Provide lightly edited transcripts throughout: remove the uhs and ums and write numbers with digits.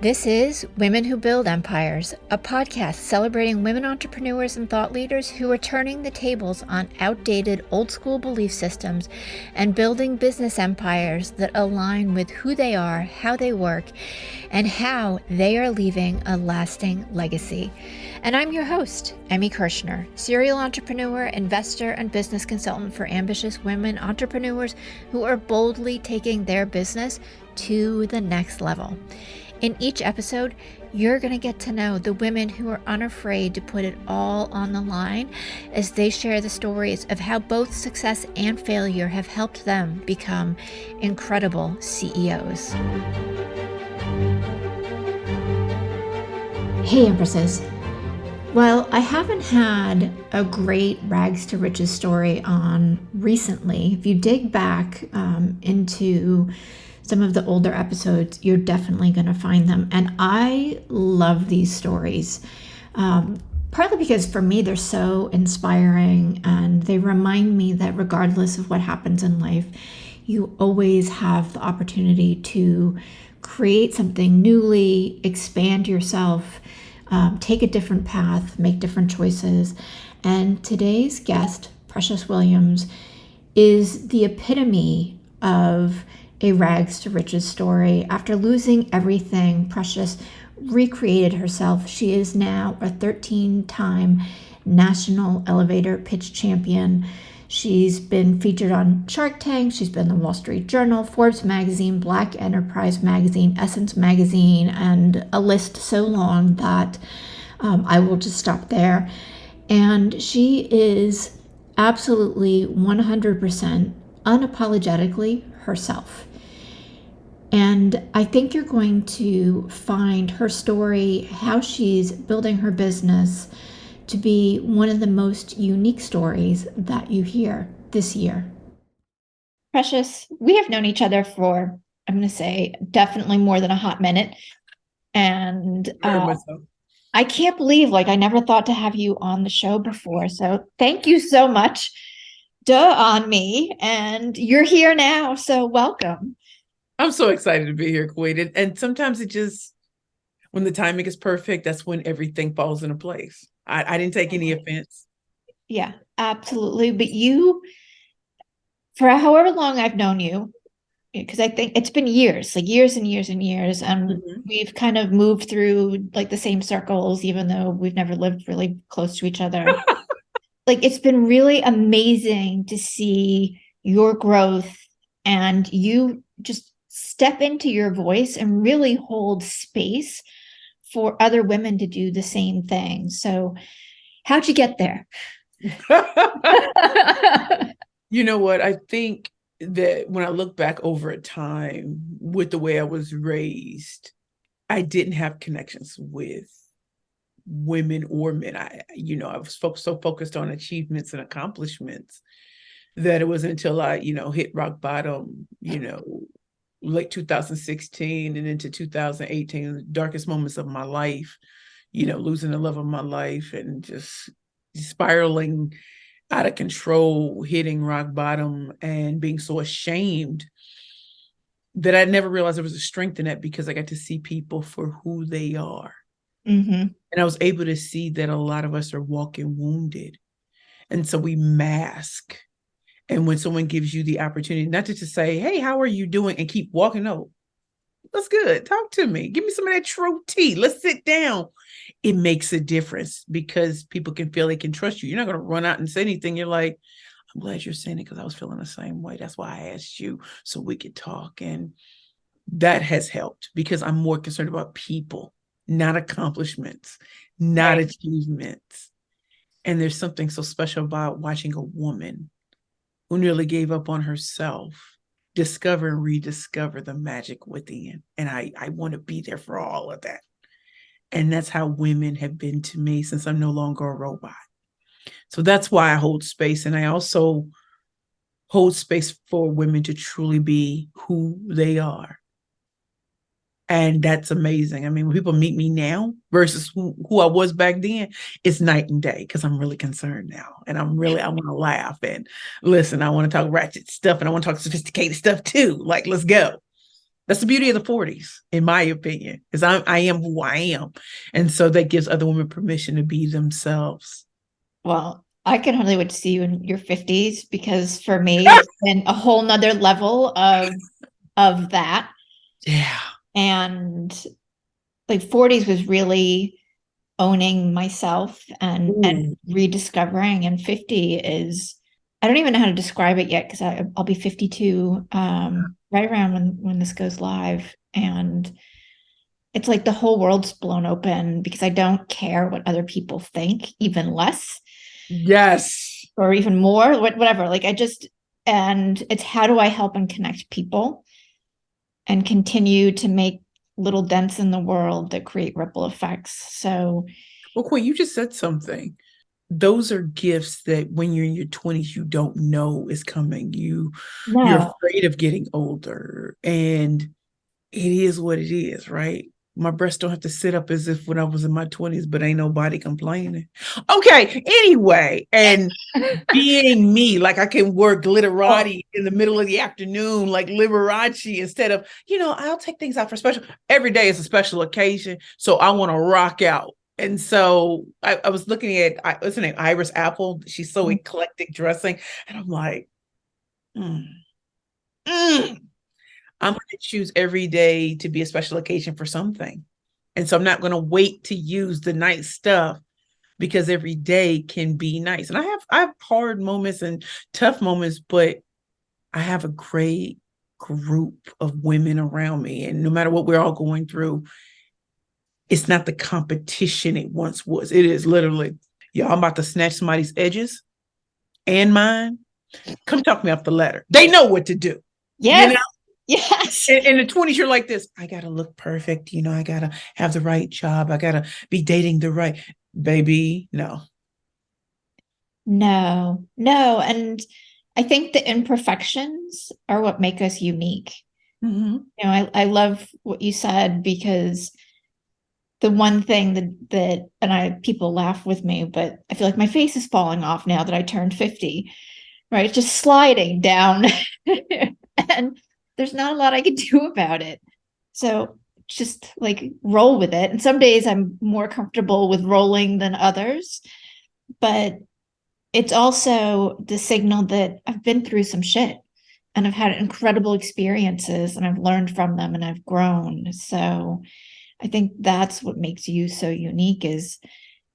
This is Women Who Build Empires, a podcast celebrating women entrepreneurs and thought leaders who are turning the tables on outdated old school belief systems and building business empires that align with who they are, how they work, and how they are leaving a lasting legacy. And I'm your host, Emmy Kirschner, serial entrepreneur, investor, and business consultant for ambitious women entrepreneurs who are boldly taking their business to the next level. In each episode, you're going to get to know the women who are unafraid to put it all on the line as they share the stories of how both success and failure have helped them become incredible CEOs. Hey, Empresses. Well, I haven't had a great rags to riches story on recently. If you dig back into some of the older episodes, you're definitely going to find them. And I love these stories, partly because for me, they're so inspiring and they remind me that regardless of what happens in life, you always have the opportunity to create something newly, expand yourself, take a different path, make different choices. And today's guest, Precious Williams, is the epitome of a rags to riches story. After losing everything, Precious recreated herself. She is now a 13-time national elevator pitch champion. She's been featured on Shark Tank. She's been in the Wall Street Journal, Forbes Magazine, Black Enterprise Magazine, Essence Magazine, and a list so long that I will just stop there. And she is absolutely 100% unapologetically herself. And I think you're going to find her story, how she's building her business, to be one of the most unique stories that you hear this year. Precious, we have known each other for, I'm going to say, definitely more than a hot minute. And I can't believe, I never thought to have you on the show before. So thank you so much. Duh on me. And you're here now. So welcome. I'm so excited to be here, Queen. And sometimes it just, when the timing is perfect, that's when everything falls into place. I didn't take any offense. Yeah, absolutely. But you, for however long I've known you, because I think it's been years, years and years and years. And we've kind of moved through the same circles, even though we've never lived really close to each other. It's been really amazing to see your growth and you just step into your voice and really hold space for other women to do the same thing. So how'd you get there? You know what? I think that when I look back over time with the way I was raised, I didn't have connections with women or men. I was so focused on achievements and accomplishments that it wasn't until I, hit rock bottom, late 2016 and into 2018, the darkest moments of my life, losing the love of my life and just spiraling out of control, hitting rock bottom and being so ashamed that I never realized there was a strength in that, because I got to see people for who they are. And I was able to see that a lot of us are walking wounded. And so we mask. And when someone gives you the opportunity, not to just say, hey, how are you doing? And keep walking. No, that's good. Talk to me. Give me some of that true tea. Let's sit down. It makes a difference because people can feel they can trust you. You're not going to run out and say anything. You're like, I'm glad you're saying it because I was feeling the same way. That's why I asked you so we could talk. And that has helped because I'm more concerned about people, not accomplishments, not achievements. And there's something so special about watching a woman who nearly gave up on herself discover and rediscover the magic within. And I want to be there for all of that. And that's how women have been to me since I'm no longer a robot. So that's why I hold space. And I also hold space for women to truly be who they are. And that's amazing. I mean, when people meet me now versus who I was back then, it's night and day because I'm really concerned now. And I want to laugh and listen, I want to talk ratchet stuff and I want to talk sophisticated stuff too. Let's go. That's the beauty of the 40s, in my opinion, is I am who I am. And so that gives other women permission to be themselves. Well, I can hardly wait to see you in your 50s, because for me, it's been a whole nother level of that. Yeah. And like 40s was really owning myself and Ooh. rediscovering. And 50 is, I don't even know how to describe it yet, because I'll be 52 right around when this goes live. And it's like the whole world's blown open, because I don't care what other people think, even less Yes. or even more, whatever. Like I just, and it's how do I help and connect people and continue to make little dents in the world that create ripple effects. So, Well, Quinn, you just said something. Those are gifts that when you're in your 20s, you don't know is coming. You're no, afraid of getting older, and it is what it is, right? My breasts don't have to sit up as if when I was in my 20s, but ain't nobody complaining. Okay, anyway, and being me, like I can wear oh, glitterati in the middle of the afternoon, like Liberace, instead of, I'll take things out for special. Every day is a special occasion, so I want to rock out. And so I was looking at, what's her name, Iris Apple. She's so eclectic dressing, and I'm like, mm, mm. I'm going to choose every day to be a special occasion for something. And so I'm not going to wait to use the nice stuff, because every day can be nice. And I have hard moments and tough moments, but I have a great group of women around me. And no matter what we're all going through, it's not the competition it once was. It is literally, y'all, I'm about to snatch somebody's edges and mine. Come talk me off the ladder. They know what to do. You yes, know, yes. in the 20s, you're like this. I gotta look perfect. I gotta have the right job. I gotta be dating the right baby. No. No. And I think the imperfections are what make us unique. Mm-hmm. I love what you said, because the one thing that and I people laugh with me, but I feel like my face is falling off now that I turned 50, right? It's just sliding down. And there's not a lot I can do about it. So just like roll with it. And some days I'm more comfortable with rolling than others, but it's also the signal that I've been through some shit and I've had incredible experiences and I've learned from them and I've grown. So I think that's what makes you so unique, is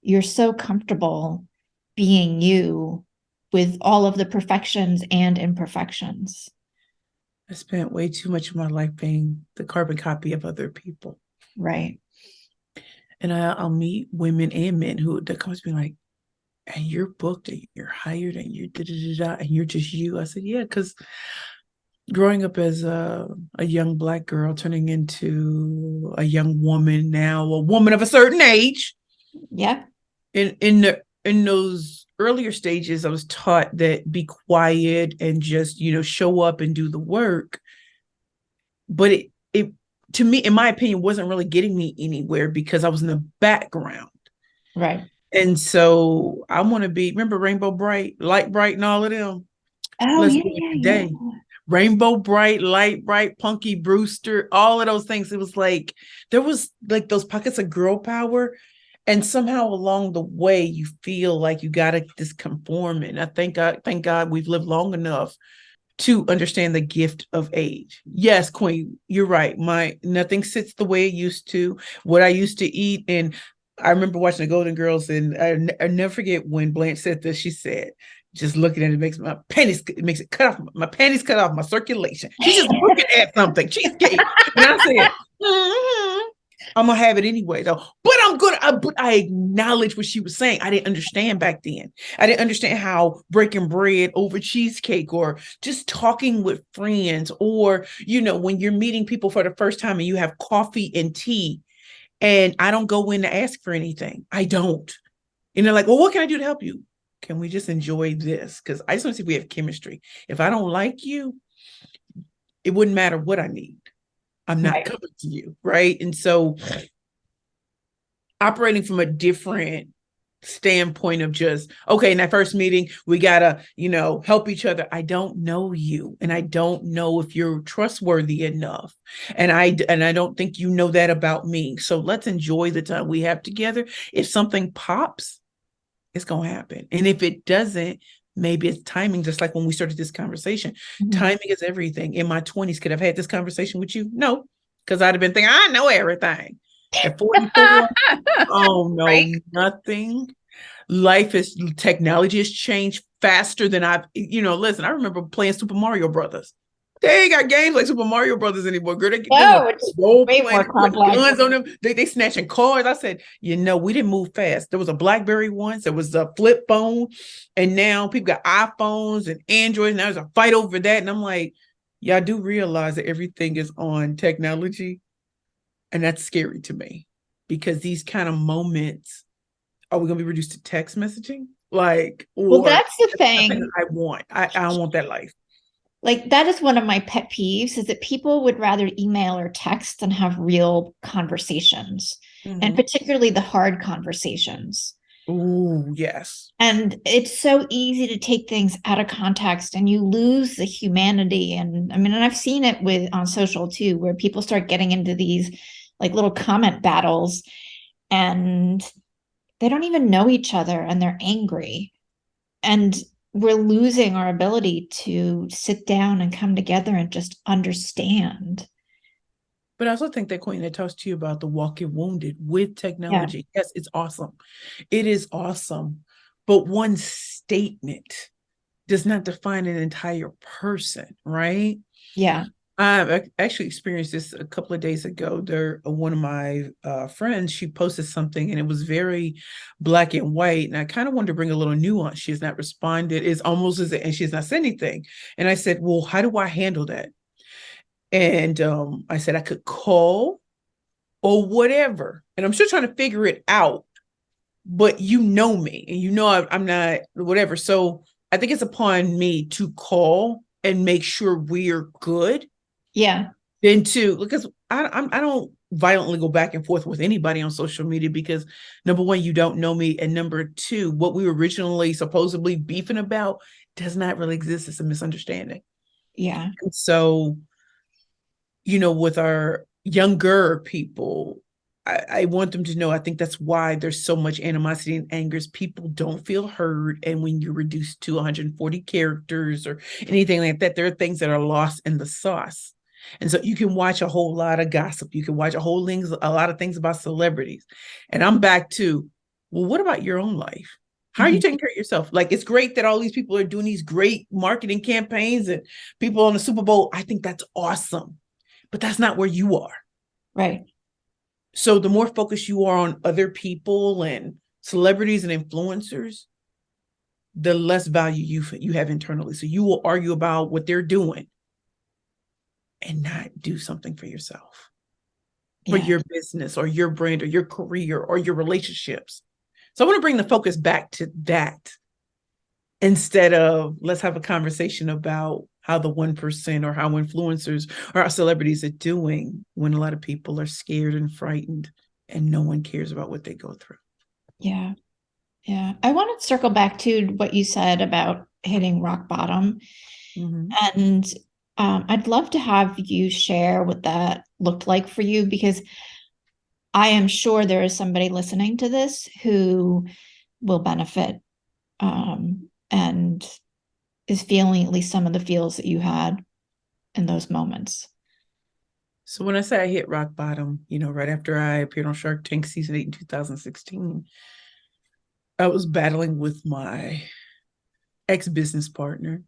you're so comfortable being you with all of the perfections and imperfections. I spent way too much of my life being the carbon copy of other people. Right. And I'll meet women and men who that comes to me like, and you're booked and you're hired and you're da, da, da, da, and you're just you. I said, yeah, because growing up as a young Black girl turning into a young woman, now a woman of a certain age, Yeah. in those earlier stages, I was taught that be quiet and just, show up and do the work. But it to me, in my opinion, wasn't really getting me anywhere because I was in the background. Right. And so I want to be, remember Rainbow Bright, Light Bright, and all of them. Oh, Let's yeah, do it yeah, yeah. today. Rainbow Bright, Light Bright, Punky Brewster, all of those things. It was like there was like those pockets of girl power. And somehow along the way, you feel like you got to just conform. And I thank God we've lived long enough to understand the gift of age. Yes, Queen, you're right. My nothing sits the way it used to. What I used to eat, and I remember watching the Golden Girls, and I never forget when Blanche said this. She said, "Just looking at it makes my panties, it makes it cut off my panties, cut off my circulation." She's just looking at something cheesecake, and I said, mm-hmm. I'm gonna have it anyway, though. But but I acknowledge what she was saying. I didn't understand back then. I didn't understand how breaking bread over cheesecake, or just talking with friends, or when you're meeting people for the first time and you have coffee and tea, and I don't go in to ask for anything. I don't. And they're like, "Well, what can I do to help you?" Can we just enjoy this? Because I just want to see if we have chemistry. If I don't like you, it wouldn't matter what I need. I'm not Right. coming to you, right? And so operating from a different standpoint of just, okay, in that first meeting, we gotta, help each other. I don't know you, and I don't know if you're trustworthy enough. And I don't think you know that about me. So let's enjoy the time we have together. If something pops, it's gonna happen. And if it doesn't, maybe it's timing, just like when we started this conversation. Mhm. Timing is everything. In my 20s, could I have had this conversation with you? No, because I'd have been thinking, I know everything. At 44, oh no, Right? nothing. Technology has changed faster than listen, I remember playing Super Mario Brothers. They ain't got games like Super Mario Brothers anymore, girl. There's a No, it's role way playing, more putting complex. guns on them. They snatching cars. I said, we didn't move fast. There was a BlackBerry once. There was a flip phone, and now people got iPhones and Androids. Now there's a fight over that, and I'm like, y'all do realize that everything is on technology, and that's scary to me because these kind of moments, are we going to be reduced to text messaging? Well, Or that's the something thing. I want. I want that life. Like, that is one of my pet peeves, is that people would rather email or text than have real conversations, and Mm-hmm. particularly the hard conversations. Ooh, yes. And it's so easy to take things out of context and you lose the humanity. And I mean, and I've seen it with on social too, where people start getting into these like little comment battles, and they don't even know each other and they're angry. And we're losing our ability to sit down and come together and just understand. But I also think that Queen that talks to you about the walking wounded with Yeah. technology. Yes, it's awesome. It is awesome. But one statement does not define an entire person, right? Yeah. I've actually experienced this a couple of days ago. One of my friends, she posted something and it was very black and white. And I kind of wanted to bring a little nuance. She has not responded. It's almost as and she has not said anything. And I said, well, how do I handle that? And I said I could call or whatever. And I'm still trying to figure it out. But you know me and I'm not whatever. So I think it's upon me to call and make sure we're good. Yeah. Then too, because I don't violently go back and forth with anybody on social media because number one, you don't know me, and number two, what we were originally supposedly beefing about does not really exist. It's a misunderstanding. Yeah. And so, with our younger people, I want them to know. I think that's why there's so much animosity and angers. People don't feel heard, and when you're reduced to 140 characters or anything like that, there are things that are lost in the sauce. And so you can watch a whole lot of gossip. You can watch a lot of things about celebrities. And I'm back to, well, what about your own life? How are you Mhm. taking care of yourself? Like, it's great that all these people are doing these great marketing campaigns and people on the Super Bowl. I think that's awesome, but that's not where you are. Right. So the more focused you are on other people and celebrities and influencers, the less value you have internally. So you will argue about what they're doing and not do something for yourself, for Yeah. your business or your brand or your career or your relationships. So I want to bring the focus back to that instead of let's have a conversation about how the 1% or how influencers or how celebrities are doing when a lot of people are scared and frightened and no one cares about what they go through. Yeah. Yeah. I want to circle back to what you said about hitting rock bottom. Mm-hmm. And I'd love to have you share what that looked like for you, because I am sure there is somebody listening to this who will benefit, and is feeling at least some of the feels that you had in those moments. So when I say I hit rock bottom, right after I appeared on Shark Tank season 8 in 2016, I was battling with my ex-business partner.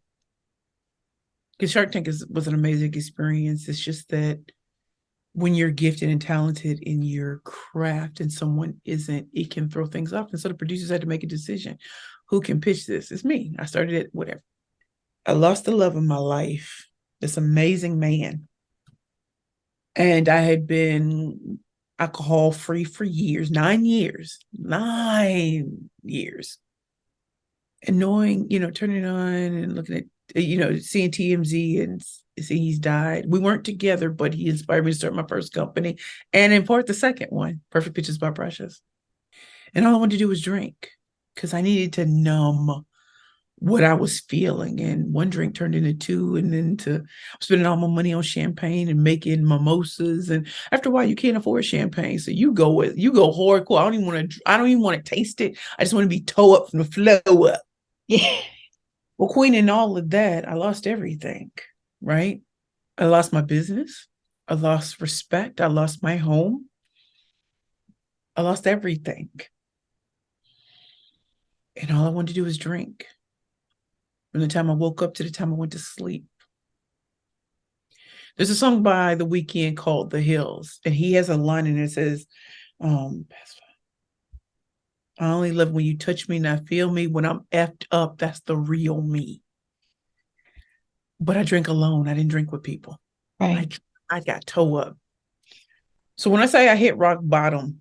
Because Shark Tank was an amazing experience. It's just that when you're gifted and talented in your craft and someone isn't, it can throw things off. And so the producers had to make a decision. Who can pitch this? It's me. I started it, whatever. I lost the love of my life, this amazing man. And I had been alcohol free for years, 9 years, 9 years. And knowing, turning on and looking at, seeing TMZ and seeing he's died. We weren't together, but he inspired me to start my first company. And in part, the second one, Perfect Pitches by Precious. And all I wanted to do was drink. because I needed to numb what I was feeling. And one drink turned into two, and then to spending all my money on champagne and making mimosas. And after a while, you can't afford champagne, so you go hardcore. I don't even want to taste it. I just want to be toe up from the flow up. Yeah. Well, Queen, in all of that, I lost everything. Right? I lost my business. I lost respect. I lost my home. I lost everything. And all I wanted to do was drink. From the time I woke up to the time I went to sleep. There's a song by The Weeknd called The Hills, and he has a line in it that says, I only love when you touch me and I feel me. When I'm effed up, that's the real me. But I drink alone. I didn't drink with people. Right. I got toe up. So when I say I hit rock bottom,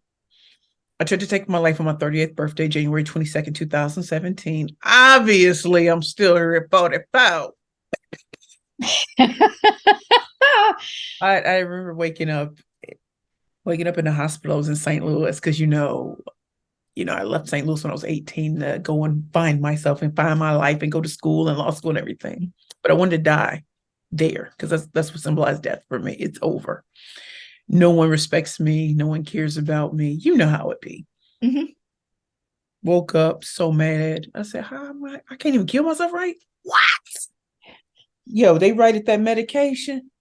I tried to take my life on my 30th birthday, January 22nd, 2017. Obviously, I'm still here at 44. I remember waking up in the hospital. I was in St. Louis because I left St. Louis when I was 18 to go and find myself and find my life and go to school and law school and everything. But I wanted to die there because that's what symbolized death for me. It's over. No one respects me. No one cares about me. You know how it be. Mm-hmm. Woke up so mad. I said, how am I can't even kill myself, right? What? Yo, they write that medication.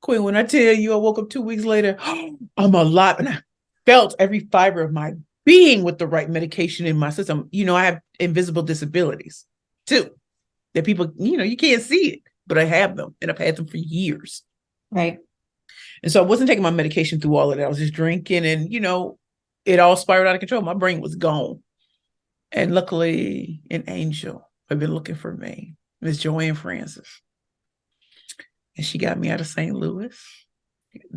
Queen, when I tell you I woke up 2 weeks later, I'm alive. And I felt every fiber of my being with the right medication in my system. I have invisible disabilities too, that people, you can't see it, but I have them, and I've had them for years. Right. And so I wasn't taking my medication through all of that. I was just drinking, and, it all spiraled out of control. My brain was gone. And luckily, an angel had been looking for me, Miss Joanne Francis. And she got me out of St. Louis.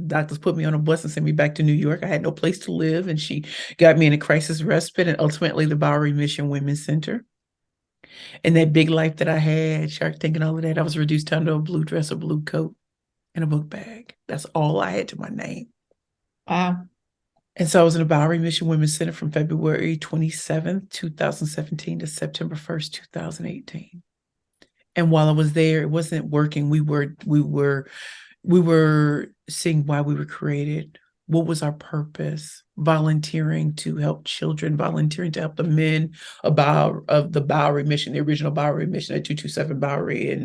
Doctors put me on a bus and sent me back to New York. I had no place to live, and she got me in a crisis respite and ultimately the Bowery Mission Women's Center. And that big life that I had, Shark Tank and all of that, I was reduced down to a blue dress, a blue coat, and a book bag. That's all I had to my name. Wow. And so I was in the Bowery Mission Women's Center from February 27th, 2017 to September 1st, 2018. And while I was there, it wasn't working. We were seeing why we were created. What was our purpose? Volunteering to help children, volunteering to help the men of the Bowery Mission, the original Bowery Mission at 227 Bowery in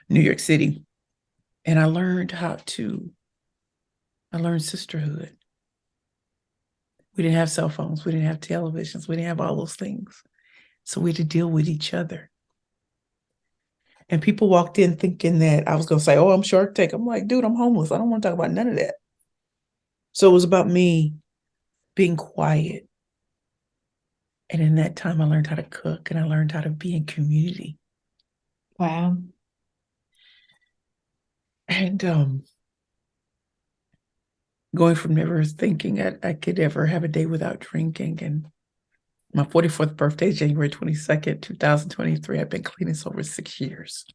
New York City. And I learned sisterhood. We didn't have cell phones. We didn't have televisions. We didn't have all those things. So we had to deal with each other. And people walked in thinking that I was going to say, oh, I'm Shark Tank. I'm like, dude, I'm homeless. I don't want to talk about none of that. So it was about me being quiet. And in that time, I learned how to cook, and I learned how to be in community. Wow. And going from never thinking I could ever have a day without drinking. And my 44th birthday, January 22nd, 2023. I've been clean this over 6 years.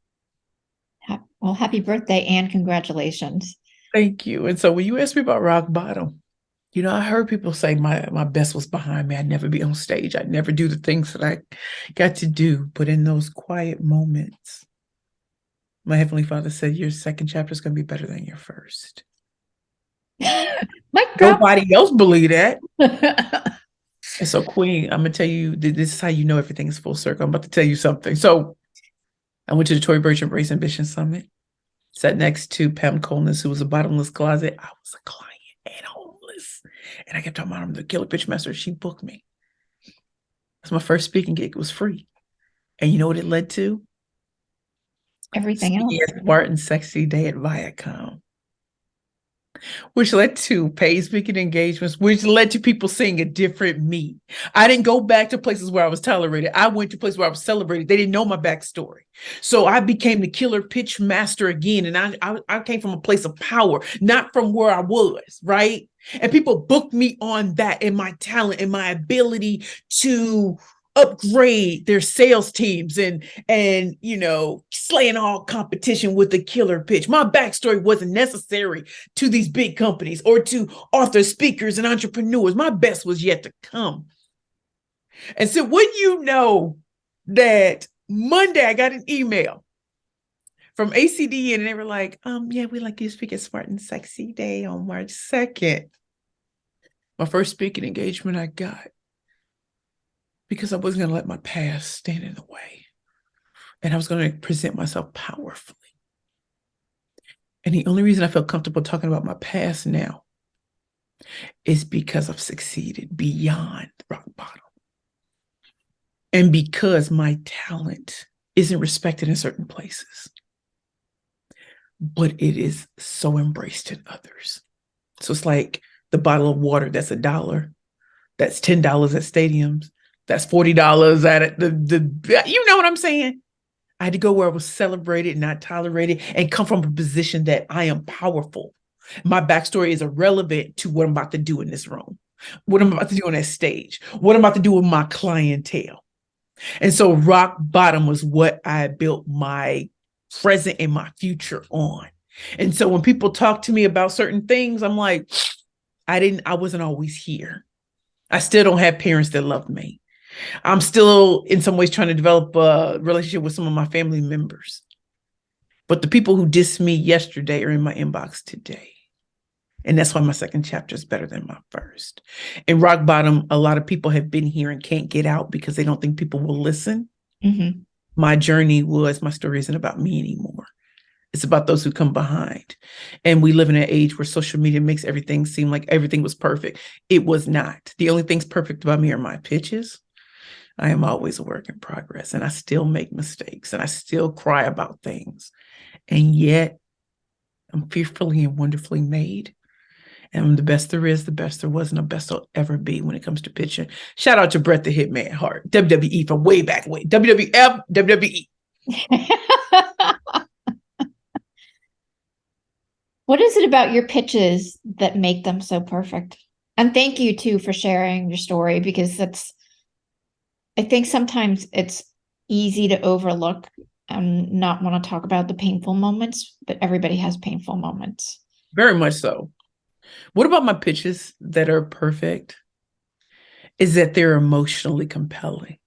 Well, happy birthday and congratulations. Thank you. And so when you asked me about rock bottom, I heard people say my best was behind me. I'd never be on stage. I'd never do the things that I got to do. But in those quiet moments, my Heavenly Father said, your second chapter is going to be better than your first. My God. Nobody else believe that. And so, Queen, I'm going to tell you, this is how you know everything is full circle. I'm about to tell you something. So I went to the Tory Burch Embrace Ambition Summit, sat next to Pam Colness, who was a bottomless closet. I was a client and homeless. And I kept talking about the killer pitch master. She booked me. That's my first speaking gig. It was free. And you know what it led to? Everything else. Smart and Sexy Day at Viacom, which led to paid speaking engagements, which led to people seeing a different me. I didn't go back to places where I was tolerated. I went to places where I was celebrated. They didn't know my backstory. So I became the killer pitch master again. And I came from a place of power, not from where I was, right? And people booked me on that and my talent and my ability to upgrade their sales teams and slaying all competition with the killer pitch. My backstory wasn't necessary to these big companies or to authors, speakers, and entrepreneurs. My best was yet to come. And so wouldn't you know that Monday I got an email from ACD and they were like, yeah, we like you to speak at Smart and Sexy Day on March 2nd. My first speaking engagement I got because I wasn't going to let my past stand in the way. And I was going to present myself powerfully. And the only reason I feel comfortable talking about my past now is because I've succeeded beyond rock bottom. And because my talent isn't respected in certain places, but it is so embraced in others. So it's like the bottle of water that's $1, that's $10 at stadiums, that's $40 at the you know what I'm saying? I had to go where I was celebrated, not tolerated, and come from a position that I am powerful. My backstory is irrelevant to what I'm about to do in this room, what I'm about to do on that stage, what I'm about to do with my clientele. And so rock bottom was what I built my present and my future on. And so when people talk to me about certain things, I'm like, I wasn't always here. I still don't have parents that love me. I'm still in some ways trying to develop a relationship with some of my family members. But the people who dissed me yesterday are in my inbox today. And that's why my second chapter is better than my first. In rock bottom, a lot of people have been here and can't get out because they don't think people will listen. Mm-hmm. My story isn't about me anymore. It's about those who come behind. And we live in an age where social media makes everything seem like everything was perfect. It was not. The only things perfect about me are my pitches. I am always a work in progress, and I still make mistakes, and I still cry about things. And yet I'm fearfully and wonderfully made. And I'm the best there is, the best there was, and the best I'll ever be when it comes to pitching. Shout out to Bret the Hitman Hart, WWE from way back when. WWF, WWE. What is it about your pitches that make them so perfect? And thank you too for sharing your story, because I think sometimes it's easy to overlook and not want to talk about the painful moments, but everybody has painful moments. Very much so. What about my pitches that are perfect is that they're emotionally compelling.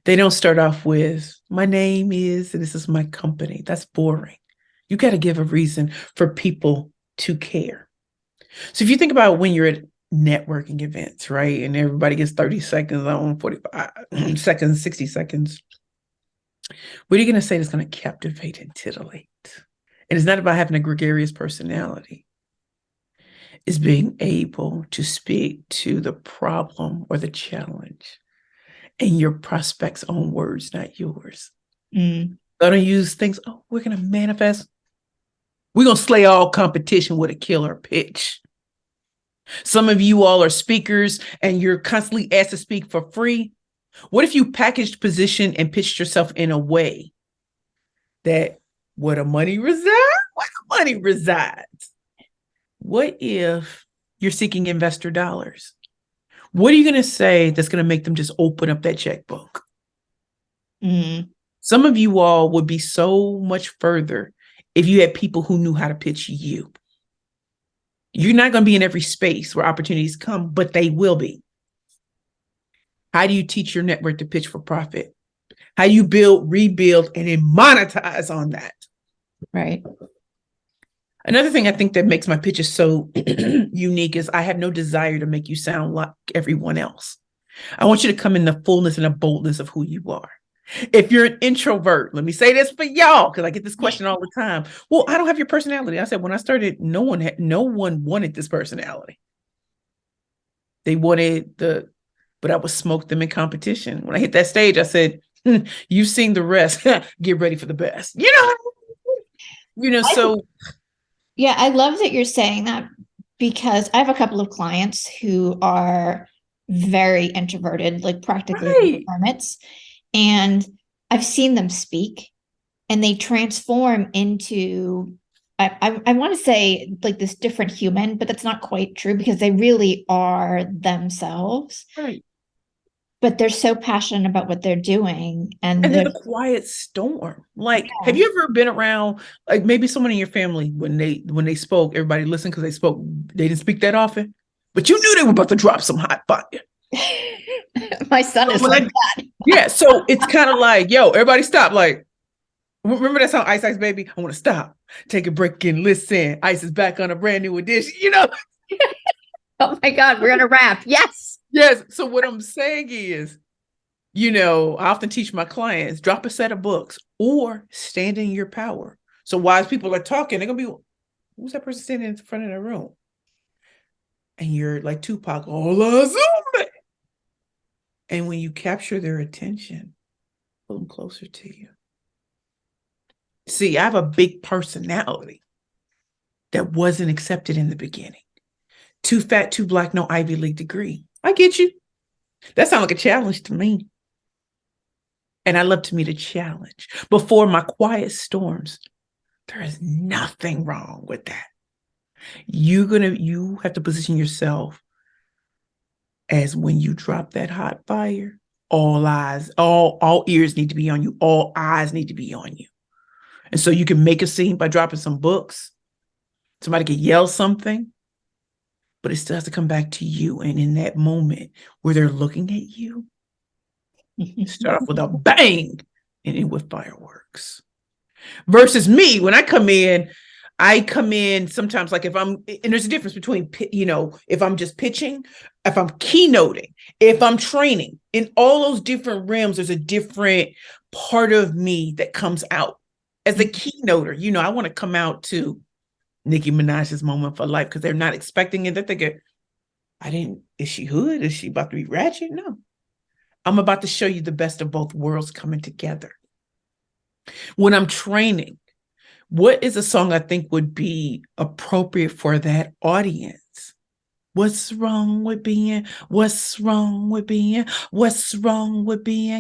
They don't start off with, my name is, and this is my company. That's boring. You got to give a reason for people to care. So if you think about when you're at networking events, right? And everybody gets 30 seconds, I want 45 seconds, 60 seconds. What are you going to say that's going to captivate and titillate? And it's not about having a gregarious personality. It's being able to speak to the problem or the challenge in your prospect's own words, not yours. I don't use things, we're going to manifest. We're going to slay all competition with a killer pitch. Some of you all are speakers and you're constantly asked to speak for free. What if you packaged, positioned, and pitched yourself in a way that where the money resides? What if you're seeking investor dollars? What are you going to say that's going to make them just open up that checkbook? Some of you all would be so much further if you had people who knew how to pitch you. You're not going to be in every space where opportunities come, but they will be. How do you teach your network to pitch for profit? How do you build, rebuild, and then monetize on that? Right. Another thing I think that makes my pitches so unique is I have no desire to make you sound like everyone else. I want you to come in the fullness and the boldness of who you are. If you're an introvert, let me say this for y'all, because I get this question all the time. Well, I don't have your personality. I said, when I started, no one wanted this personality. They wanted but I would smoke them in competition. When I hit that stage, I said, you've seen the rest. Get ready for the best. So. Yeah, I love that you're saying that, because I have a couple of clients who are very introverted, like practically hermits. And I've seen them speak and they transform into, I want to say like this different human, but that's not quite true, because they really are themselves. Right. But they're so passionate about what they're doing. And they're the quiet storm. Like, have you ever been around, like maybe someone in your family, when they spoke, everybody listened because they didn't speak that often, but you knew they were about to drop some hot fire. My son is like that. Yeah. So it's kind of like, yo, everybody stop. Like, remember that song, Ice Ice Baby? I want to stop, take a break and listen. Ice is back on a brand new edition, Oh my God, we're gonna rap. Yes. Yes. So what I'm saying is, I often teach my clients, drop a set of books or stand in your power. So while as people are talking, they're going to be, who's that person standing in front of the room? And you're like Tupac, all eyes on me. And when you capture their attention, pull them closer to you. See, I have a big personality that wasn't accepted in the beginning. Too fat, too black, no Ivy League degree. I get you. That sounds like a challenge to me. And I love to meet a challenge. Before my quiet storms, there is nothing wrong with that. You have to position yourself as when you drop that hot fire, all eyes, all ears need to be on you. All eyes need to be on you. And so you can make a scene by dropping some books. Somebody can yell something, but it still has to come back to you. And in that moment where they're looking at you, start off with a bang and end with fireworks. Versus me, when I come in sometimes like and there's a difference between, if I'm just pitching, if I'm keynoting, if I'm training, in all those different realms, there's a different part of me that comes out. As a keynoter, I want to come out to Nicki Minaj's moment for life because they're not expecting it. They're thinking, is she hood? Is she about to be ratchet? No. I'm about to show you the best of both worlds coming together. When I'm training, what is a song I think would be appropriate for that audience? What's wrong with being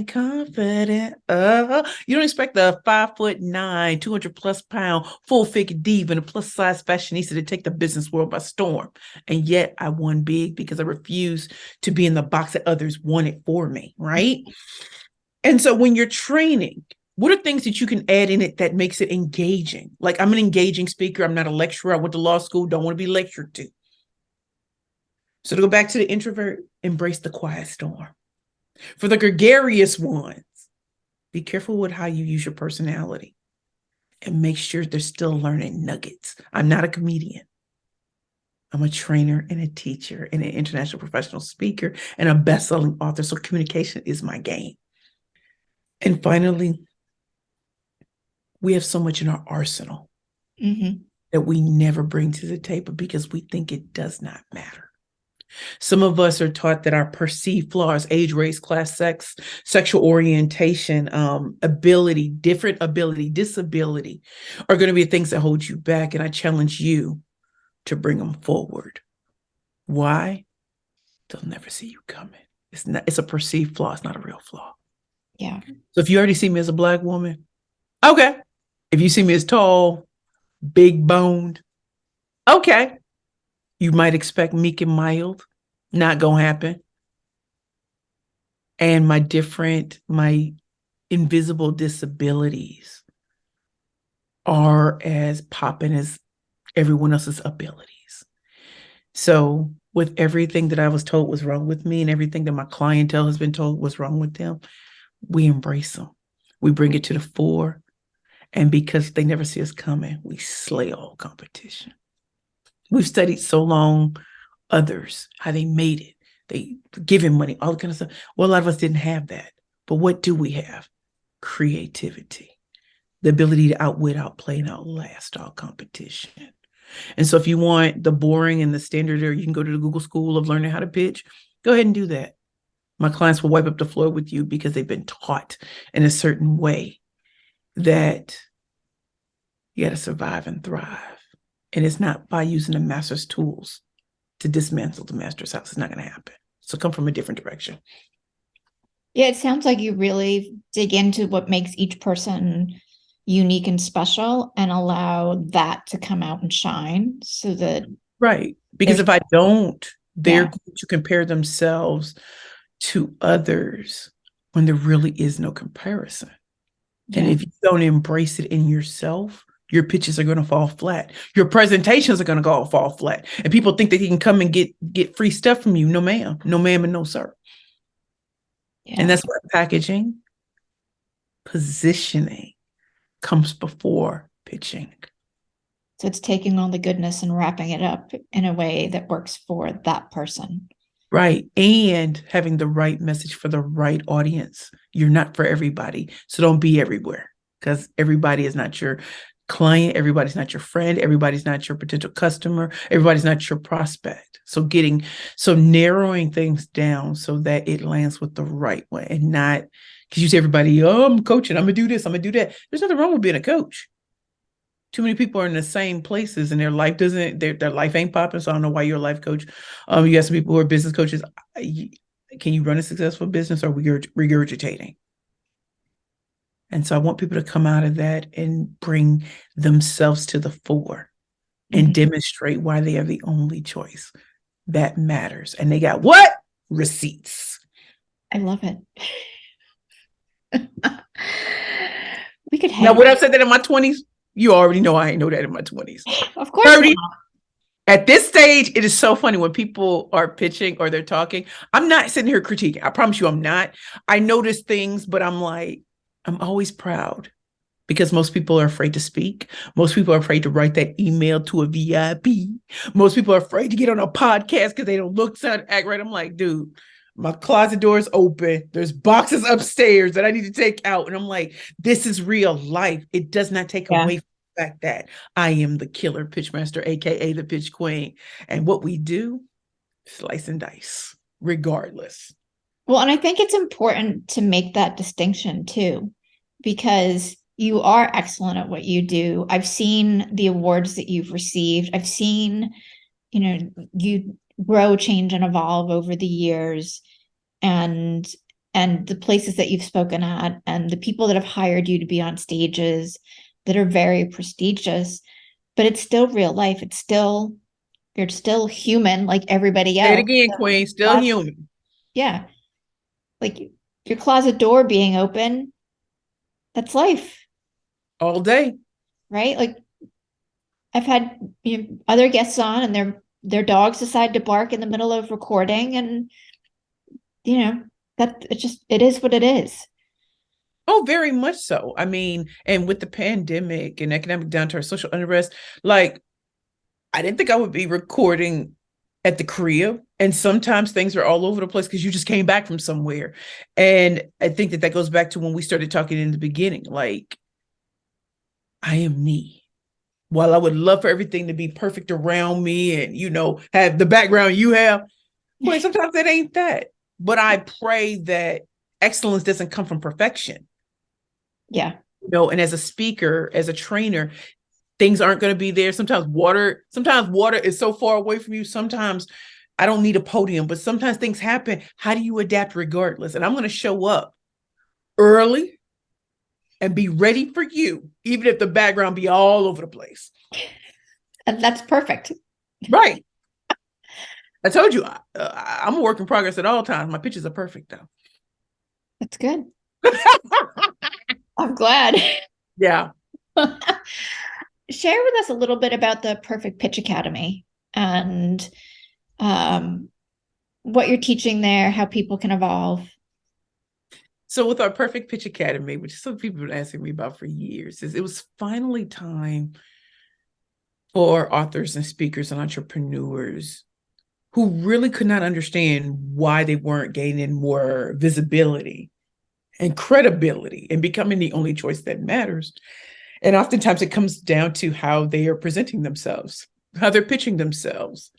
confident? You don't expect the 5'9", 200+ pound, full figure diva and a plus size fashionista to take the business world by storm. And yet I won big because I refused to be in the box that others wanted for me, right? And so when you're training, what are things that you can add in it that makes it engaging? Like, I'm an engaging speaker. I'm not a lecturer. I went to law school. Don't want to be lectured to. So to go back to the introvert, embrace the quiet storm. For the gregarious ones, be careful with how you use your personality and make sure they're still learning nuggets. I'm not a comedian. I'm a trainer and a teacher and an international professional speaker and a best-selling author. So communication is my game. And finally, we have so much in our arsenal that we never bring to the table because we think it does not matter. Some of us are taught that our perceived flaws, age, race, class, sex, sexual orientation, ability, different ability, disability, are going to be things that hold you back. And I challenge you to bring them forward. Why? They'll never see you coming. It's a perceived flaw. It's not a real flaw. Yeah. So if you already see me as a Black woman, okay. If you see me as tall, big boned, okay. You might expect meek and mild. Not gonna happen. And my invisible disabilities are as popping as everyone else's abilities. So with everything that I was told was wrong with me and everything that my clientele has been told was wrong with them, we embrace them. We bring it to the fore. And because they never see us coming, we slay all competition. We've studied so long others, how they made it. They giving money, all that kind of stuff. Well, a lot of us didn't have that. But what do we have? Creativity, the ability to outwit, outplay, and outlast all competition. And so if you want the boring and the standard, or you can go to the Google School of Learning How to Pitch, go ahead and do that. My clients will wipe up the floor with you because they've been taught in a certain way that you got to survive and thrive. And it's not by using the master's tools to dismantle the master's house. It's not going to happen. So come from a different direction. Yeah, it sounds like you really dig into what makes each person unique and special and allow that to come out and shine so that. Right. Because if I don't, they're going to compare themselves to others when there really is no comparison. Yeah. And if you don't embrace it in yourself, your pitches are going to fall flat. Your presentations are going to fall flat. And people think that he can come and get free stuff from you. No, ma'am. No, ma'am, and no, sir. Yeah. And that's why packaging, positioning comes before pitching. So it's taking all the goodness and wrapping it up in a way that works for that person. Right. And having the right message for the right audience. You're not for everybody. So don't be everywhere, because everybody is not your client. Everybody's not your friend. Everybody's not your potential customer. Everybody's not your prospect. So narrowing things down so that it lands with the right way, and not because you say everybody, oh, I'm coaching, I'm going to do this, I'm going to do that. There's nothing wrong with being a coach. Too many people are in the same places and their life ain't popping. So I don't know why you're a life coach. You have some people who are business coaches. Can you run a successful business, or regurgitating? And so I want people to come out of that and bring themselves to the fore and demonstrate why they are the only choice that matters. And they got what? Receipts. I love it. We could Now, would I have said that in my 20s? You already know I ain't know that in my 20s. Of course 30, not. At this stage, it is so funny when people are pitching or they're talking. I'm not sitting here critiquing. I promise you I'm not. I notice things, but I'm always proud, because most people are afraid to speak. Most people are afraid to write that email to a VIP. Most people are afraid to get on a podcast because they don't look, sound, act right. I'm like, dude, my closet door is open. There's boxes upstairs that I need to take out. And I'm like, this is real life. It does not take away from the fact that I am the killer pitchmaster, AKA the pitch queen. And what we do, slice and dice, regardless. Well, and I think it's important to make that distinction too, because you are excellent at what you do. I've seen the awards that you've received. I've seen, you grow, change, and evolve over the years, and the places that you've spoken at, and the people that have hired you to be on stages that are very prestigious. But it's still real life. You're still human like everybody else. Say it again, Queen. Still human. Yeah. Like your closet door being open, that's life. All day. Right? Like I've had other guests on, and their dogs decide to bark in the middle of recording, and that it is what it is. Oh, very much so. I mean, and with the pandemic and economic downturn, social unrest, like I didn't think I would be recording at the crib. And sometimes things are all over the place because you just came back from somewhere. And I think that goes back to when we started talking in the beginning. Like, I am me. While I would love for everything to be perfect around me and, have the background you have, well, sometimes it ain't that. But I pray that excellence doesn't come from perfection. Yeah. And as a speaker, as a trainer, things aren't going to be there. Sometimes water is so far away from you. Sometimes I don't need a podium, but sometimes things happen. How do you adapt regardless? And I'm going to show up early and be ready for you, even if the background be all over the place. And that's perfect. Right. I told you, I'm a work in progress at all times. My pictures are perfect, though. That's good. I'm glad. Yeah. Share with us a little bit about the Perfect Pitch Academy and what you're teaching there, how people can evolve. So with our Perfect Pitch Academy, which some people have been asking me about for years, it was finally time for authors and speakers and entrepreneurs who really could not understand why they weren't gaining more visibility and credibility and becoming the only choice that matters. And oftentimes it comes down to how they are presenting themselves, how they're pitching themselves.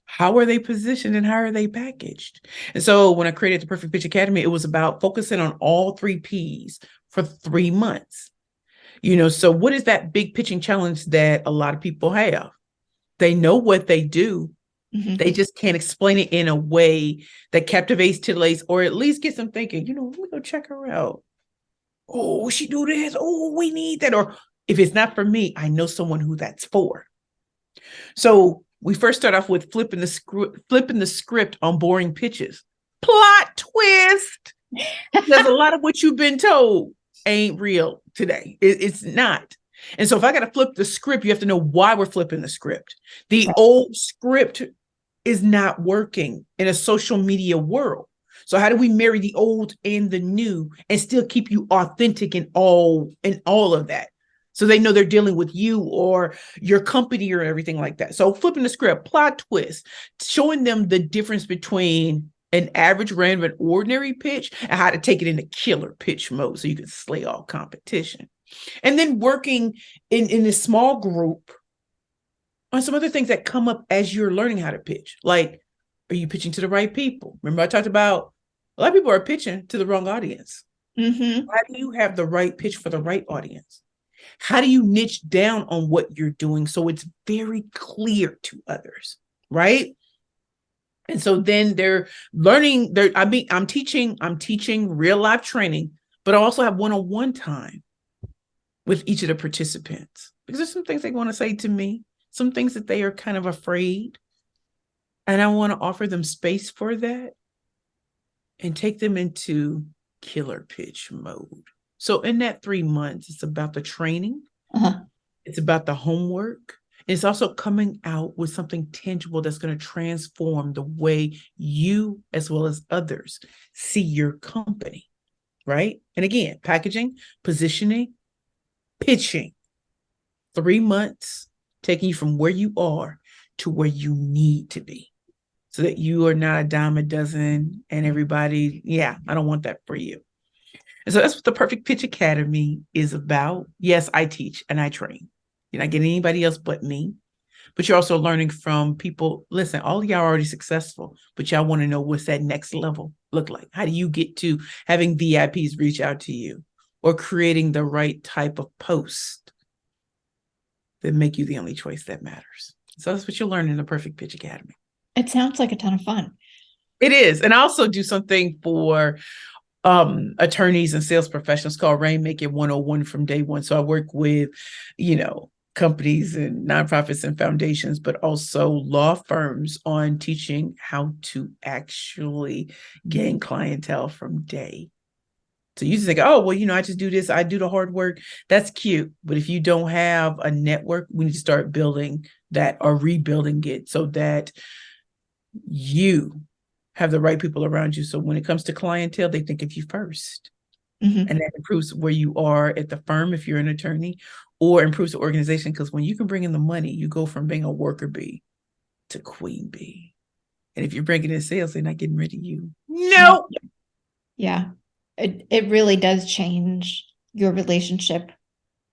How are they positioned and how are they packaged? And so when I created the Perfect Pitch Academy, it was about focusing on all 3 Ps for 3 months. So what is that big pitching challenge that a lot of people have? They know what they do. Mm-hmm. They just can't explain it in a way that captivates, titillates, or at least gets them thinking, let me go check her out. Oh, she do this. Oh, we need that. Or if it's not for me, I know someone who that's for. So we first start off with flipping the script on boring pitches. Plot twist. Because a lot of what you've been told ain't real today. It's not. And so if I got to flip the script, you have to know why we're flipping the script. The Right. old script is not working in a social media world. So how do we marry the old and the new and still keep you authentic in all of that? So they know they're dealing with you or your company or everything like that. So flipping the script, plot twist, showing them the difference between an average, random, and ordinary pitch and how to take it into killer pitch mode so you can slay all competition. And then working in a small group on some other things that come up as you're learning how to pitch. Like, are you pitching to the right people? Remember, I talked about a lot of people are pitching to the wrong audience. Mm-hmm. How do you have the right pitch for the right audience? How do you niche down on what you're doing so it's very clear to others, right? And so then they're learning. I'm teaching real life training, but I also have one-on-one time with each of the participants because there's some things they want to say to me, some things that they are kind of afraid. And I want to offer them space for that and take them into killer pitch mode. So in that 3 months, it's about the training. It's about the homework. It's also coming out with something tangible that's going to transform the way you, as well as others, see your company, right? And again, packaging, positioning, pitching. 3 months, taking you from where you are to where you need to be so that you are not a dime a dozen and everybody, I don't want that for you. And so that's what the Perfect Pitch Academy is about. Yes, I teach and I train. You're not getting anybody else but me. But you're also learning from people. Listen, all of y'all are already successful, but y'all want to know what's that next level look like? How do you get to having VIPs reach out to you or creating the right type of post that make you the only choice that matters? So that's what you'll learn in the Perfect Pitch Academy. It sounds like a ton of fun. It is. And I also do something for attorneys and sales professionals called Rainmaker 101 from day one. So I work with, companies and nonprofits and foundations, but also law firms on teaching how to actually gain clientele from day. So you just think, oh, well, I just do this. I do the hard work. That's cute. But if you don't have a network, we need to start building that or rebuilding it so that you have the right people around you. So when it comes to clientele, they think of you first. Mm-hmm. And that improves where you are at the firm if you're an attorney, or improves the organization, because when you can bring in the money, you go from being a worker bee to queen bee. And if you're bringing in sales, they're not getting rid of you. No. Yeah. It really does change your relationship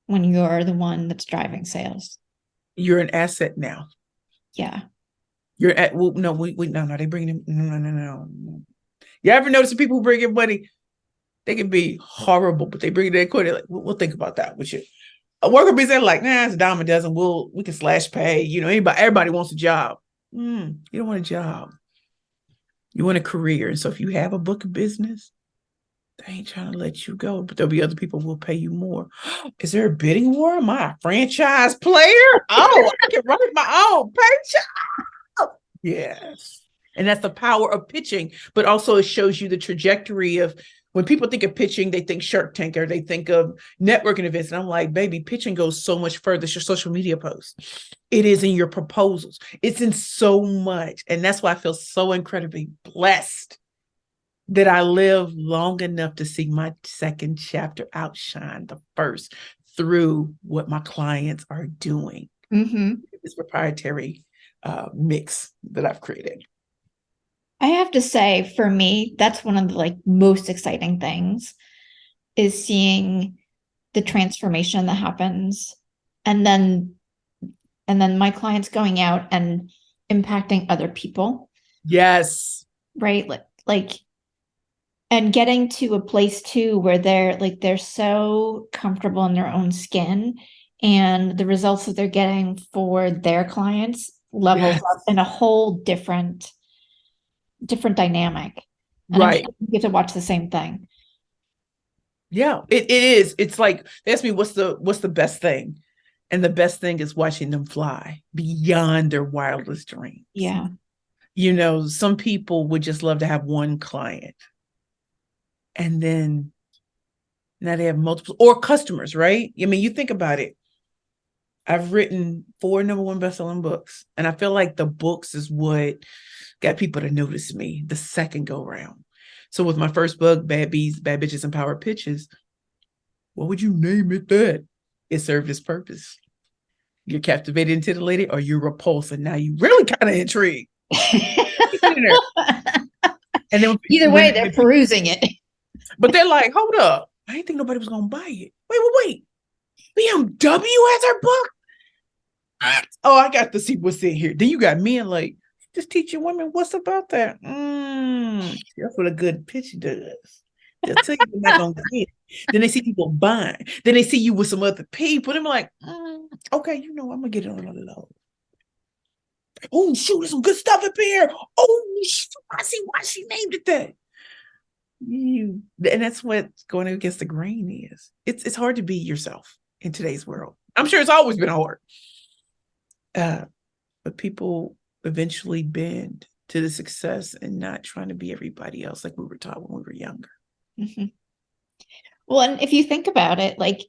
when you're the one that's driving sales. You're an asset now. Yeah. You're at, well, no, no, they bring in, no. You ever notice the people who bring in money? They can be horrible, but they bring it in quick. Like, we'll think about that with you. A worker bees, they're like, nah, it's a dime a dozen. We can slash pay. Everybody wants a job. You don't want a job. You want a career. And so if you have a book of business, they ain't trying to let you go, but there'll be other people who will pay you more. Is there a bidding war? Am I a franchise player? Oh, I can write my own paycheck. Yes. And that's the power of pitching, but also it shows you the trajectory of when people think of pitching, they think Shark Tank or they think of networking events. And I'm like, baby, pitching goes so much further. It's your social media posts. It is in your proposals. It's in so much. And that's why I feel so incredibly blessed that I live long enough to see my second chapter outshine the first through what my clients are doing. Mm-hmm. This proprietary mix that I've created. I have to say, for me, that's one of the most exciting things is seeing the transformation that happens, and then my clients going out and impacting other people. Yes. Right. And getting to a place too where they're so comfortable in their own skin, and the results that they're getting for their clients levels up in a whole different dynamic. And right. You get to watch the same thing. Yeah, it is. It's like, they ask me, what's the best thing? And the best thing is watching them fly beyond their wildest dreams. Yeah. Some people would just love to have one client. And then now they have multiple, or customers, right? I mean, you think about it. I've written 4 #1 bestselling books, and I feel like the books is what got people to notice me the second go round. So with my first book, Bad Bees, Bad Bitches, and Power Pitches, what would you name it that? It served its purpose. You're captivated and titillated, or you're repulsed, and now you really kind of intrigued. And then either way, they're perusing it. But they're like, hold up. I didn't think nobody was going to buy it. Wait. BMW has her book? Oh, I got to see what's in here. Then you got men like, just teaching women what's about that. That's what a good pitch does. They'll tell you they're not going to get it. Then they see people buying. Then they see you with some other people. And I'm like, okay, I'm going to get it on the low. Oh, shoot, there's some good stuff up here. Oh, shoot, I see why she named it that. And that's what going against the grain is. It's hard to be yourself in today's world. I'm sure it's always been hard. But people eventually bend to the success and not trying to be everybody else like we were taught when we were younger. Mm-hmm. Well, and if you think about it, like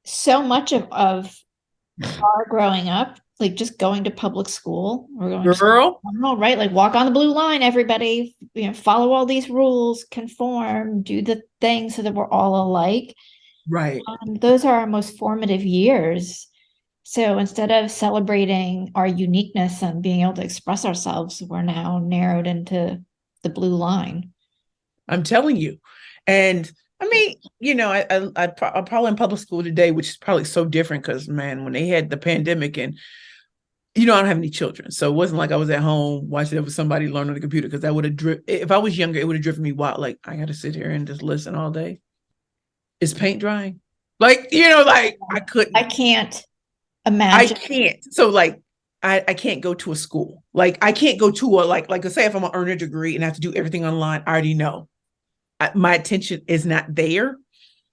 so much of our growing up, like just going to public school or going to school, right? Like walk on the blue line, everybody, follow all these rules, conform, do the thing so that we're all alike. Right. Those are our most formative years. So instead of celebrating our uniqueness and being able to express ourselves, we're now narrowed into the blue line. I'm telling you. And I mean, I'm probably in public school today, which is probably so different because, man, when they had the pandemic and, I don't have any children. So it wasn't like I was at home watching it with somebody learn on the computer because that would have if I was younger, it would have driven me wild. Like, I got to sit here and just listen all day. Is paint drying? Like, like I couldn't. I can't imagine. I can't. So like, I can't go to a school. Like, I can't go to like say if I'm gonna earn a degree and I have to do everything online, I already know. My attention is not there.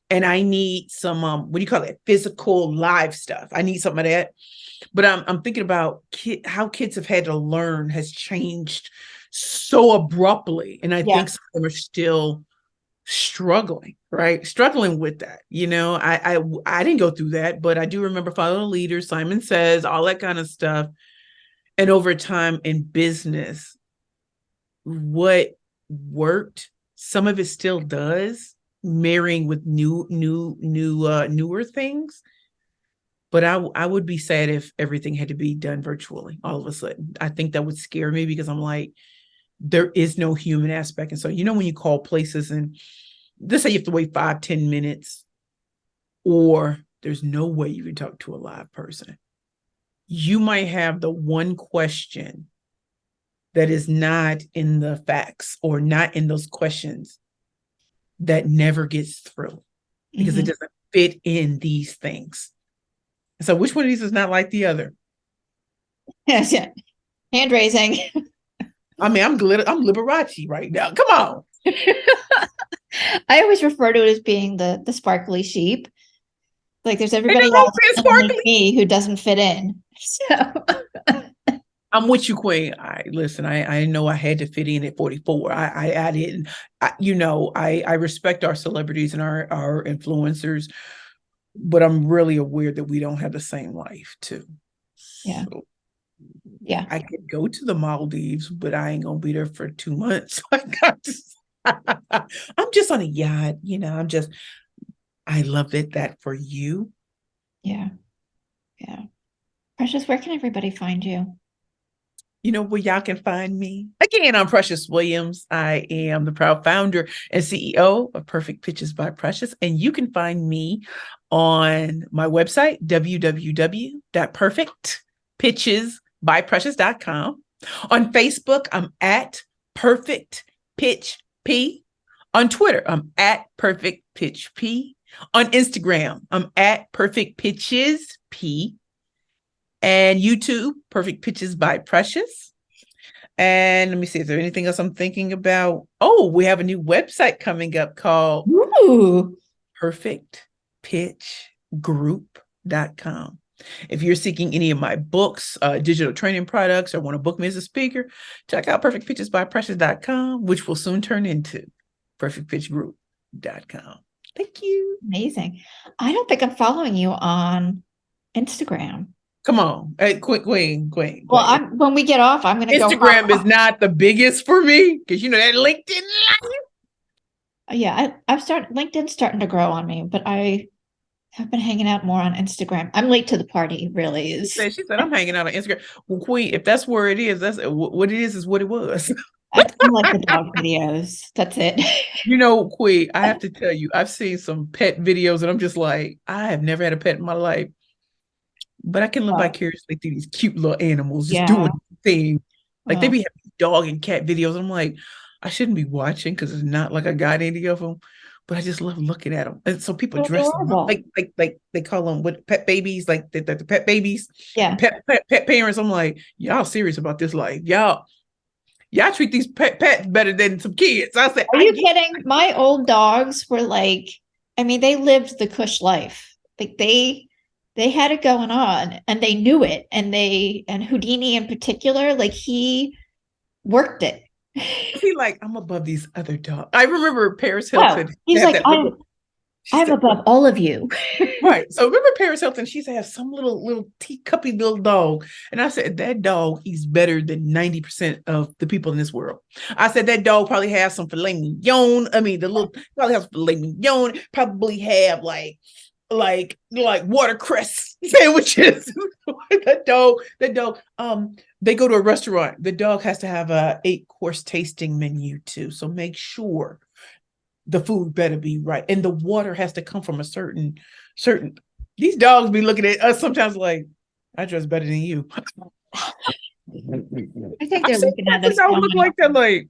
And I need some, what do you call it? Physical live stuff. I need some of that. But I'm thinking about how kids have had to learn has changed so abruptly. And I think some of them are still struggling, right? Struggling with that. I didn't go through that, but I do remember following leaders, Simon Says, all that kind of stuff. And over time in business, what worked, some of it still does, marrying with newer things. But I would be sad if everything had to be done virtually all of a sudden. I think that would scare me because I'm like, there is no human aspect. And so, when you call places and let's say you have to wait 5-10 minutes, or there's no way you can talk to a live person. You might have the one question that is not in the facts or not in those questions that never gets through because it doesn't fit in these things. So which one of these is not like the other? Yes, yeah. Hand raising. I mean, I'm Liberace right now. Come on. I always refer to it as being the sparkly sheep. Like there's everybody else like me who doesn't fit in. So I'm with you, Queen. I know I had to fit in at 44. I didn't. I respect our celebrities and our influencers, but I'm really aware that we don't have the same life too. Yeah. So, yeah. I could go to the Maldives, but I ain't gonna be there for 2 months. I'm just on a yacht, I love that for you. Yeah. Yeah. Precious, where can everybody find you? Where y'all can find me. Again, I'm Precious Williams. I am the proud founder and CEO of Perfect Pitches by Precious. And you can find me on my website, www.perfectpitchesbyprecious.com. On Facebook, I'm at Perfect Pitch P. On Twitter, I'm at Perfect Pitch P. On Instagram, I'm at Perfect Pitches P. And YouTube, Perfect Pitches by Precious. And let me see, is there anything else I'm thinking about? Oh, we have a new website coming up called perfectpitchgroup.com. If you're seeking any of my books, digital training products, or want to book me as a speaker, check out perfectpitchesbyprecious.com, which will soon turn into perfectpitchgroup.com. Thank you. Amazing. I don't think I'm following you on Instagram. Come on. Hey, Queen. Well, when we get off, I'm going to go. Instagram is not the biggest for me because that LinkedIn life. Yeah, LinkedIn's starting to grow on me, but I have been hanging out more on Instagram. I'm late to the party, really. She said, I'm hanging out on Instagram. Well, Queen, if that's where it is, that's what it is what it was. I like the dog videos. That's it. Queen, I have to tell you, I've seen some pet videos and I'm just like, I have never had a pet in my life. But I can live vicariously through these cute little animals just doing things. Like they be having dog and cat videos. I'm like, I shouldn't be watching because it's not like I got any of them. But I just love looking at them. And so people dress them up, like they call them what pet babies, like the pet babies, pet parents. I'm like, y'all serious about this life? Y'all treat these pets better than some kids. I said, are you kidding? My old dogs were like, they lived the cush life. Like they had it going on and they knew it. And Houdini in particular, like he worked it. He like, I'm above these other dogs. I remember Paris Hilton. He's like, I'm above all of you. Right. So remember Paris Hilton, she used to have some little teacuppy little dog. And I said, that dog, he's better than 90% of the people in this world. I said, that dog probably has some filet mignon. Probably has filet mignon, probably have like watercress sandwiches. that dog, they go to a restaurant. The dog has to have a 8-course tasting menu too. So make sure the food better be right. And the water has to come from a certain, these dogs be looking at us sometimes like, I dress better than you. I think they're looking at us. I would look like that, like,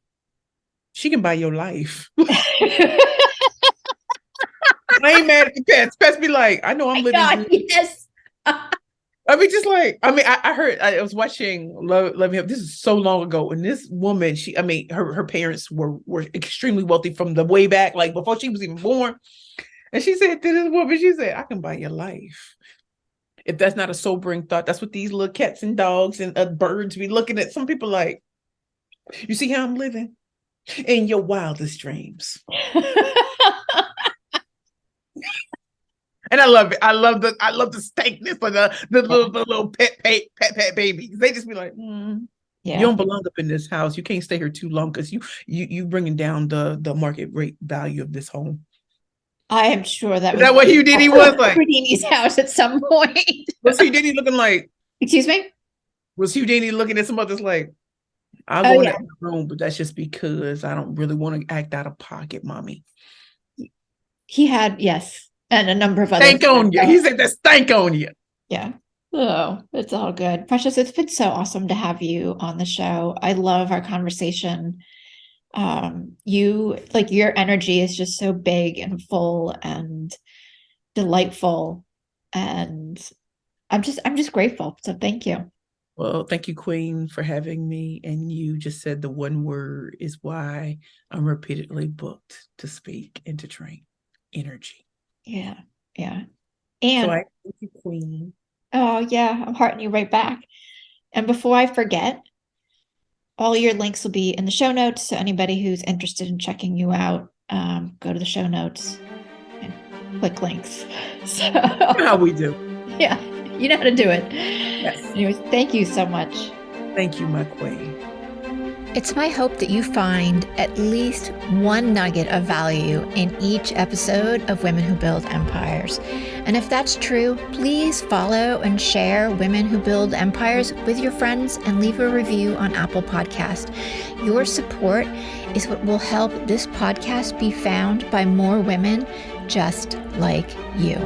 she can buy your life. I ain't mad at the pets. Pets be like, I know I'm living. Yes. I heard, I was watching Love Him. This is so long ago. And this woman, her parents were extremely wealthy from the way back, like before she was even born. And she said to this woman, she said, I can buy your life. If that's not a sobering thought, that's what these little cats and dogs and birds be looking at. Some people like, you see how I'm living in your wildest dreams. And I love it. I love the stankness for the little pet babies. They just be like, you don't belong up in this house. You can't stay here too long because you bringing down the market rate value of this home. I am sure that was that what Houdini was like. Houdini's house at some point. Was Houdini looking like? Excuse me? Was Houdini looking at some others like? I want it in the room, but that's just because I don't really want to act out of pocket, mommy. He had, yes. And a number of other stank on you. He said that stank on you. Yeah. Oh, it's all good. Precious, it's been so awesome to have you on the show. I love our conversation. Your energy is just so big and full and delightful. And I'm just grateful. So thank you. Well, thank you, Queen, for having me. And you just said the one word is why I'm repeatedly booked to speak and to train. Energy. Yeah. And so I thank you, Queen. Oh yeah, I'm hearting you right back. And before I forget, all your links will be in the show notes. So anybody who's interested in checking you out, go to the show notes and click links. So how we do. Yeah, you know how to do it. Yes. Anyways, thank you so much. Thank you, my Queen. It's my hope that you find at least one nugget of value in each episode of Women Who Build Empires. And if that's true, please follow and share Women Who Build Empires with your friends and leave a review on Apple Podcast. Your support is what will help this podcast be found by more women just like you.